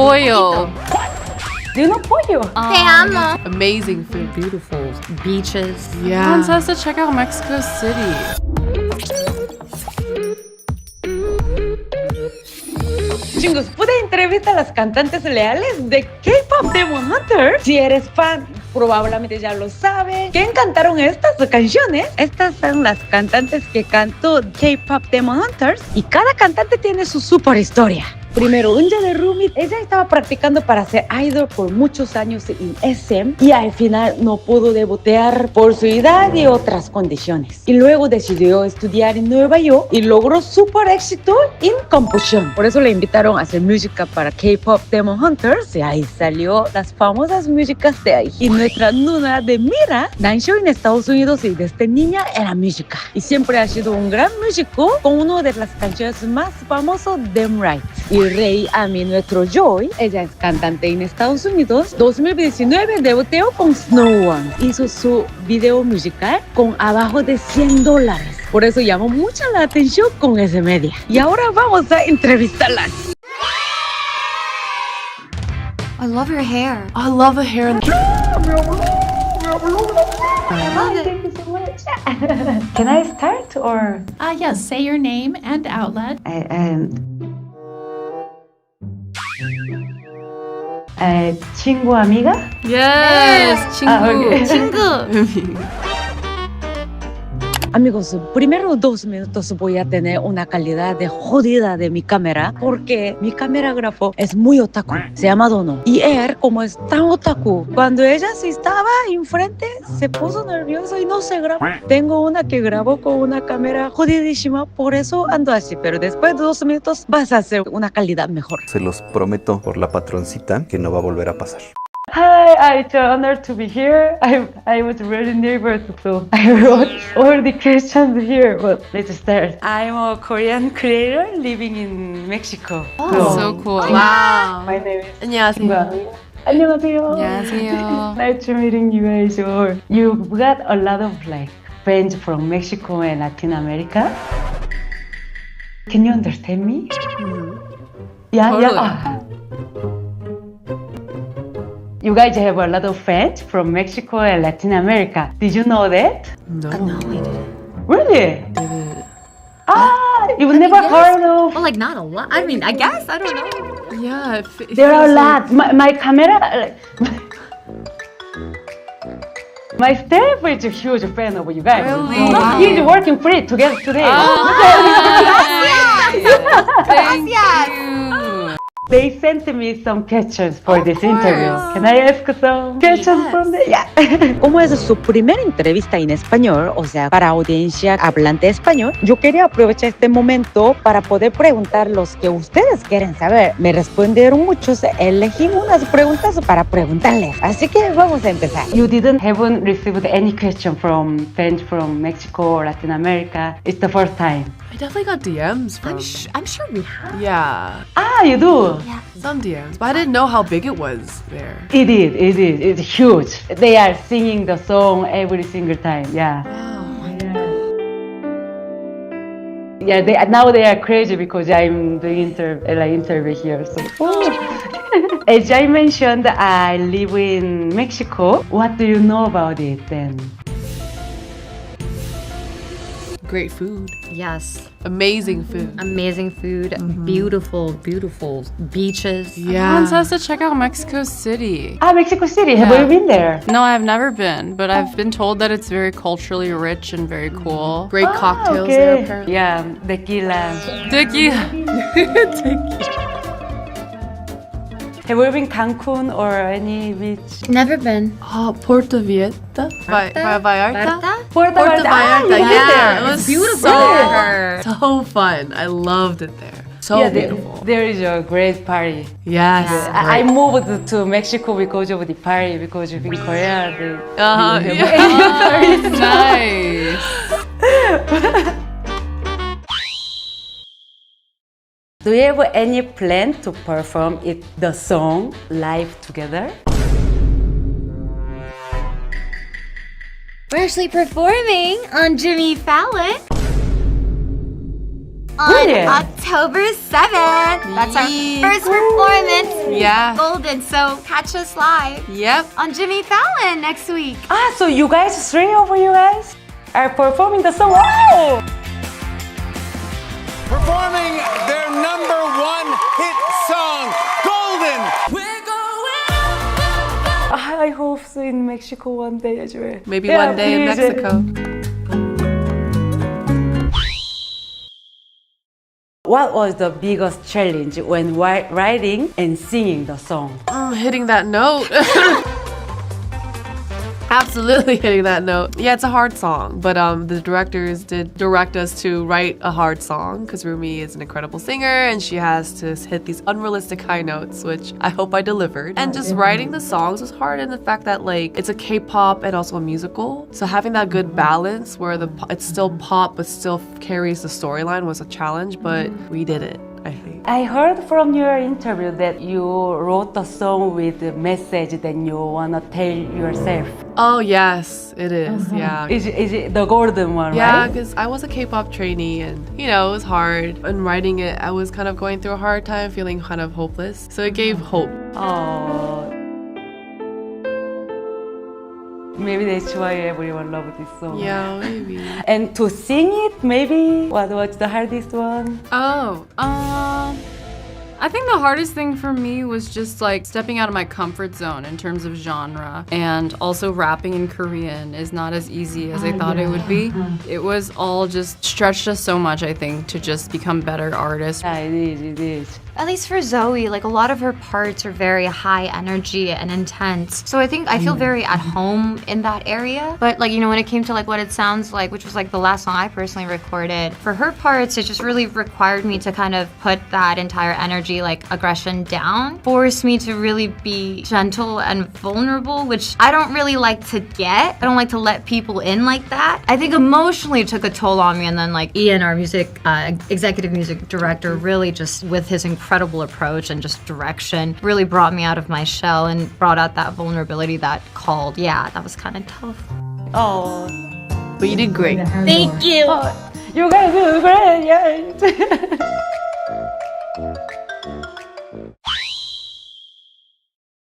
Pollo. Do you know pollo? Te amo. Amazing food. Beautiful beaches. Yeah. Everyone says to check out Mexico City. Chingos, pude entrevistar a las cantantes leales de K-Pop Demon Hunter. Si eres fan, probablemente ya lo sabes. ¿Quién cantaron estas canciones? Estas son las cantantes que cantó K-Pop Demon Hunters y cada cantante tiene su super historia. Primero, Unja de Rumi, ella estaba practicando para ser idol por muchos años en SM y al final no pudo debutar por su edad y otras condiciones. Y luego decidió estudiar en Nueva York y logró super éxito en composición. Por eso le invitaron a hacer música para K-Pop Demon Hunters y ahí salió las famosas músicas de ahí. Y nuestra Nuna de Mira nació en Estados Unidos y desde niña era música. Y siempre ha sido un gran músico con una de las canciones más famosas, Them Right. Y Rey Ami, nuestro Joy, ella es cantante en Estados Unidos. 2019 debutó con Snow One. Hizo su video musical con abajo de $100. Por eso llamó mucho la atención con ese media. Y ahora vamos a entrevistarlas. I love your hair. I love the hair. I love it. Thank you so much. Can I start or? Yes, say your name and outlet. Chingu Amiga. Yes, Chingu. Okay. Chingu. Amigos, primero 2 minutos voy a tener una calidad de jodida de mi cámara porque mi camarógrafo es muy otaku, se llama Dono. Y él, como es tan otaku, cuando ella se estaba enfrente, se puso nervioso y no se grabó. Tengo una que grabó con una cámara jodidísima, por eso ando así. Pero después de 2 minutos vas a hacer una calidad mejor. Se los prometo por la patroncita que no va a volver a pasar. Hi, it's an honor to be here. I was really nervous, so I wrote all the questions here. But let's start. I'm a Korean creator living in Mexico. So cool. Wow. My name is 안녕하세요. Chingu. 안녕하세요. 안녕하세요. Nice to meeting you guys. You've got a lot of friends from Mexico and Latin America. Can you understand me? Yeah, Totally. yeah. You guys have a lot of friends from Mexico and Latin America. Did you know that? No. No, I didn't. Really? Didn't. You've never yes. heard of? Well, like not a lot. I mean, I guess. I don't know. Yeah. It There are a feels lot. My camera, my staff is a huge fan of you guys. Really? So he's working free together today. Thank Gracias. you. They sent me some questions for this interview. Can I ask some questions from them? Yeah. Como es su primera entrevista en español, o sea, para audiencia hablante español, yo quería aprovechar este momento para poder preguntar los que ustedes quieren saber. Me respondieron muchos, elegí unas preguntas para preguntarles. Así que vamos a empezar. You haven't received any question from fans from Mexico or Latin America. It's the first time. I definitely got DMs from. I'm sure we have. Yeah, Ah, you do? Yeah. some DMs, but I didn't know how big it was there. It is. It's huge. They are singing the song every single time. Yeah. Yeah. Now they are crazy because I'm doing interview here. So. As I mentioned, I live in Mexico. What do you know about it then? Great food, Yes. amazing food. Amazing food. Beautiful, beautiful beaches. Everyone says to check out Mexico City. Mexico City. Have Yeah. you been there? No, I've never been, but I've been told that it's very culturally rich and very cool. Great cocktails there, apparently. Yeah, tequila. Tequila. Have you been Cancun or any beach? Never been. Puerto Vallarta? Vallarta? Puerto Vallarta, yeah. It was Beautiful. so fun. I loved it there. So beautiful. There is a great party. Yes. I moved to Mexico because of the party, because in Korea, Nice. Do you have any plan to perform the song live together? We're actually performing on Jimmy Fallon Brilliant. October 7th. That's our Yee. first performance. Yeah. Golden. So catch us live Yep. on Jimmy Fallon next week. So you guys, three of you guys are performing the song. Wow! Performing their #1 hit song, Golden. I hope so in Mexico one day as well. Maybe one day in please. Mexico. What was the biggest challenge when writing and singing the song? Hitting that note. Absolutely hitting that note. Yeah, it's a hard song, but the directors did direct us to write a hard song because Rumi is an incredible singer and she has to hit these unrealistic high notes, which I hope I delivered. And just writing the songs was hard in the fact that like it's a K-pop and also a musical, so having that good balance where it's still pop but still carries the storyline was a challenge, but we did it, I think. I heard from your interview that you wrote the song with a message that you wanna tell yourself. Oh yes, it is. Yeah. Is it the golden one, Yeah, right? because I was a K-pop trainee and, you know, it was hard. And writing it, I was kind of going through a hard time, feeling kind of hopeless. So it gave hope. Oh. Maybe that's why everyone loves this song. Yeah, maybe. And to sing it, maybe what was the hardest one? Oh, I think the hardest thing for me was just like stepping out of my comfort zone in terms of genre, and also rapping in Korean is not as easy as I thought it would be. It was all just stretched us so much, I think, to just become better artists. Yeah, it is. At least for Zoe, like a lot of her parts are very high energy and intense. So I think I feel very at home in that area. But like, you know, when it came to like what it sounds like, which was like the last song I personally recorded, for her parts, it just really required me to kind of put that entire energy, like aggression down, forced me to really be gentle and vulnerable, which I don't really like to get. I don't like to let people in like that. I think emotionally it took a toll on me, and then like Ian, our executive music director, really just with his incredible approach and just direction really brought me out of my shell and brought out that vulnerability that called. Yeah, that was kind of tough. Oh. But you did great. Thank you. You guys do great, yeah.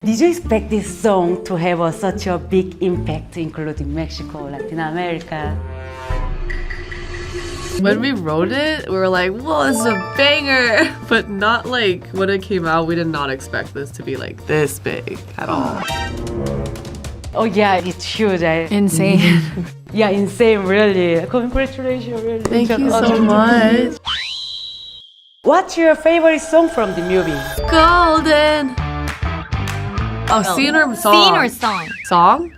Did you expect this song to have such a big impact, including Mexico, Latin America? When we wrote it, we were like, whoa, this is a banger! But not like when it came out, we did not expect this to be like this big at all. Oh yeah, it's huge. Insane. Yeah, insane, really. Congratulations, really. Thank you so much. What's your favorite song from the movie? Golden! Oh, scene or song? Scene or song? Song?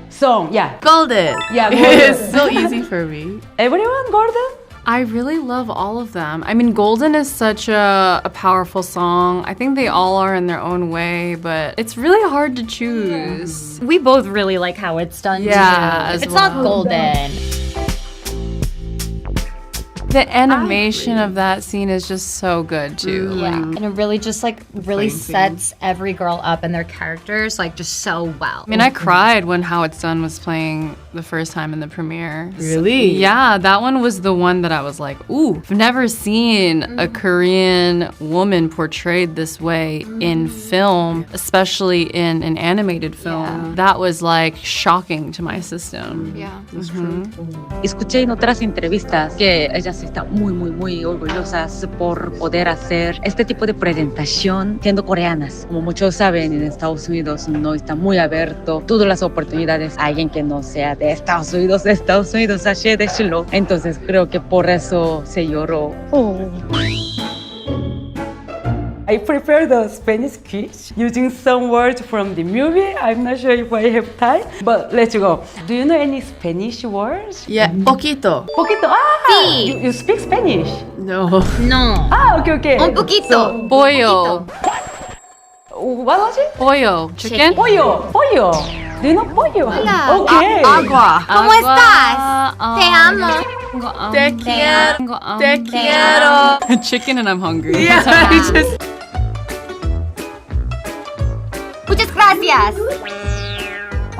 Song, yeah. Golden! Yeah, Golden. It's so easy for me. Everyone, Golden? I really love all of them. I mean, Golden is such a powerful song. I think they all are in their own way, but it's really hard to choose. We both really like how it's done. Yeah, too. as If it's not well. golden. The animation of that scene is just so good too. Yeah, and it really just like really Plain sets every girl up and their characters like just so well. I mean, I cried when How It's Done was playing the first time in the premiere. Really? Yeah, that one was the one that I was like, ooh, I've never seen a Korean woman portrayed this way in film, especially in an animated film. Yeah. That was like shocking to my system. Yeah. Escuché en otras entrevistas que ellas están muy orgullosas por poder hacer este tipo de presentación siendo coreanas. Como muchos saben, en Estados Unidos no está muy abierto todas las oportunidades a alguien que no sea de Estados Unidos, así decirlo. Entonces creo que por eso se lloró. I prepared a Spanish quiz using some words from the movie. I'm not sure if I have time, but let's go. Do you know any Spanish words? Yeah, poquito. Poquito. Sí. You speak Spanish? No. No. Okay. Un poquito. Pollo. What was it? Pollo. Chicken? Pollo. Do you know pollo? Hola. Okay. Agua. ¿Cómo estás? Te amo. Te quiero. Te quiero. Chicken and I'm hungry. Yeah, Muchas gracias.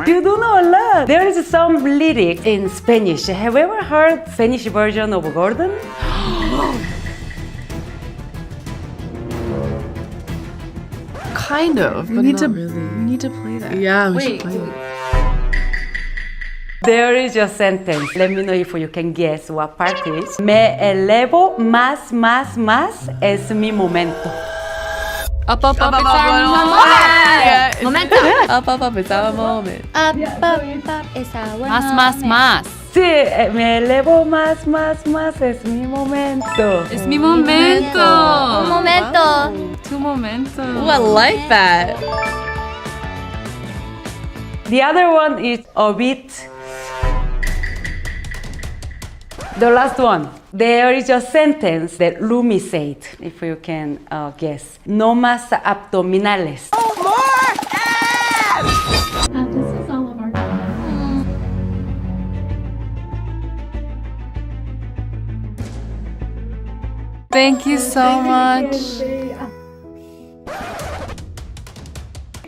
You do know a lot. There is some lyrics in Spanish. Have you ever heard Spanish version of Golden? Kind of, but not really. We need to play that. Yeah, we should play it. There is your sentence. Let me know if you can guess what part is. Me elevo más, más, más. Es mi momento. Up, it's our Yeah, it's- Momento. Up, it's our moment. Up, it's our Más. Sí, me elevo más, más, más. Es mi momento. Es mi momento. Un momento. Tu momento. Ooh, I like that. The other one is a bit. The last one. There is a sentence that Lumi said, if you can guess. No más abdominales. This is all of our time. Thank you so much.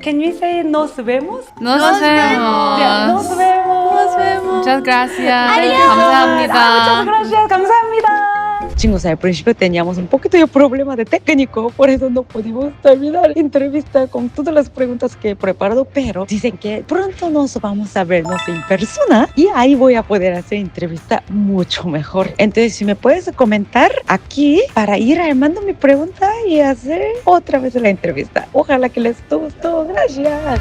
Can we say nos vemos? Nos Yeah, nos vemos. vemos. Muchas gracias. Muchas 감사합니다. gracias. 감사합니다. Chingos, al principio teníamos un poquito de problema de técnico, por eso no pudimos terminar la entrevista con todas las preguntas que he preparado, pero dicen que pronto nos vamos a vernos en persona y ahí voy a poder hacer entrevista mucho mejor. Entonces, si me puedes comentar aquí para ir armando mi pregunta y hacer otra vez la entrevista. Ojalá que les gustó. Gracias.